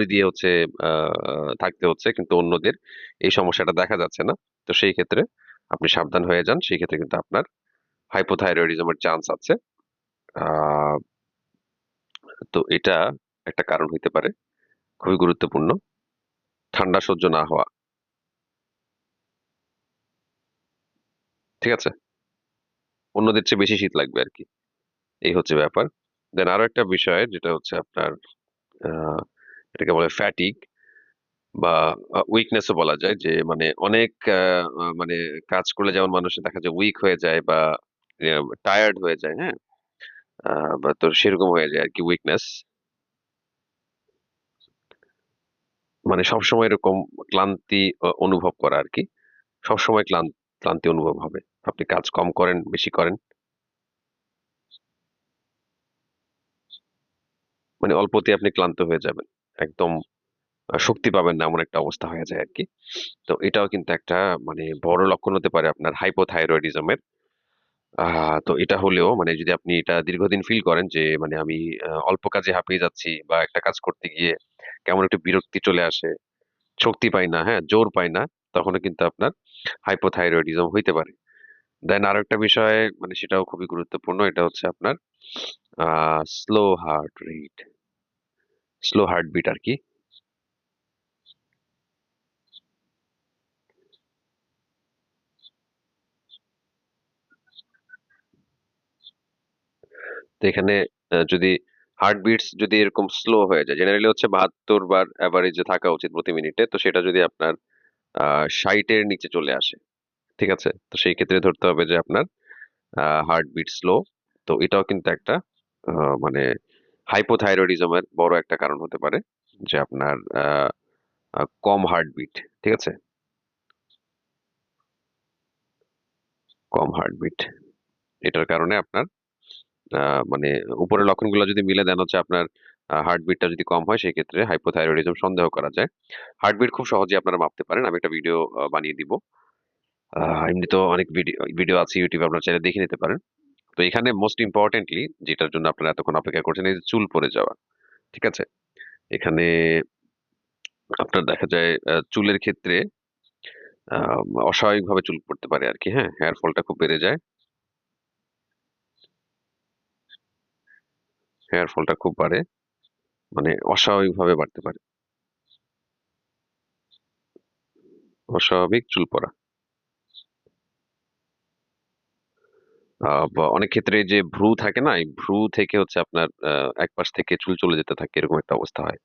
দড়ি দিয়ে হচ্ছে থাকতে হচ্ছে, কিন্তু অন্যদের এই সমস্যাটা দেখা যাচ্ছে না। তো সেই ক্ষেত্রে আপনি সাবধান হয়ে যান, সেই ক্ষেত্রে কিন্তু আপনার হাইপোথাইরয়েডিজমের চান্স আছে। আহ, তো এটা একটা কারণ হইতে পারে, খুবই গুরুত্বপূর্ণ। ঠান্ডা সহ্য না হওয়া, ঠিক আছে, অন্যদের চেয়ে বেশি শীত লাগবে আর কি, এই হচ্ছে ব্যাপার। দেন আরো একটা বিষয় যেটা হচ্ছে আপনার আহ, এটাকে বলে ফ্যাটিক বা উইকনেসও বলা যায়, যে মানে অনেক মানে কাজ করলে যেমন মানুষের দেখা যায় উইক হয়ে যায় বা টায়ার্ড হয়ে যায়, হ্যাঁ, বা তো সেরকম হয়ে যায় আর কি উইকনেস। মানে সবসময় এরকম ক্লান্তি অনুভব করা আর কি, সবসময় ক্লান্তি অনুভব হবে। আপনি কাজ কম করেন বেশি করেন, মানে অল্পতে আপনি ক্লান্ত হয়ে যাবেন, একদম শক্তি পাবেন না এমন একটা অবস্থা হয়ে যায় আর কি। তো এটাও কিন্তু একটা মানে বড় লক্ষণ হতে পারে আপনার হাইপোথাইরয়েডিজমের। তো এটা হলেও মানে যদি আপনি এটা দীর্ঘদিন ফিল করেন যে মানে আমি অল্প কাজে হাঁপিয়ে যাচ্ছি, বা একটা কাজ করতে গিয়ে কেমন একটা বিরক্তি চলে আসে, শক্তি পাই না, হ্যাঁ, জোর পাই না, তখনও কিন্তু আপনার হাইপোথাইরয়েডিজম হইতে পারে। দেন আরো একটা বিষয় মানে সেটাও খুবই গুরুত্বপূর্ণ, এটা হচ্ছে আপনার slow heart rate, slow heartbeat আর কি। তো এখানে যদি হার্টবিটস যদি এরকম স্লো হয়ে যায়, জেনারেলি হচ্ছে 72 বার অ্যাভারেজে থাকা উচিত প্রতি মিনিটে, তো সেটা যদি আপনার 60-এর নিচে চলে আসে, ঠিক আছে, তো সেই ক্ষেত্রে ধরতে হবে যে আপনার হার্টবিট স্লো। তো এটাও কিন্তু একটা মানে হাইপোথাইরয়েডিজমের বড় একটা কারণ হতে পারে, যে আপনার কম হার্টবিট, ঠিক আছে, কম হার্টবিট। এটার কারণে আপনার মানে উপরের লক্ষণগুলো যদি মিলে দেন হচ্ছে আপনার হার্টবিটটা যদি কম হয়, সেই ক্ষেত্রে হাইপোথাইরয়েডিজম সন্দেহ করা যায়। হার্টবিট খুব সহজেই আপনারা মাপতে পারেন, আমি একটা ভিডিও বানিয়ে দিব। এমনি তো অনেক ভিডিও ভিডিও আছে ইউটিউবে, আপনারা চাইলে দেখে নিতে পারেন। তো এখানে মোস্ট ইম্পর্টেন্টলি যেটার জন্য আপনারা এতক্ষণ অপেক্ষা করছেন, এই যে চুল পড়ে যাওয়া, ঠিক আছে, এখানে আপনার দেখা যায় চুলের ক্ষেত্রে আহ, অস্বাভাবিকভাবে চুল পড়তে পারে আর কি, হ্যাঁ, হেয়ার ফলটা খুব বেড়ে যায়, হেয়ার ফলটা খুব বাড়ে, মানে অস্বাভাবিকভাবে বাড়তে পারে, অস্বাভাবিক চুল পড়া। বা অনেক ক্ষেত্রে যে ভ্রু থাকে না, এই ভ্রু থেকে হচ্ছে আপনার এক পাশ থেকে চুল চলে যেতে থাকে, এরকম একটা অবস্থা হয়।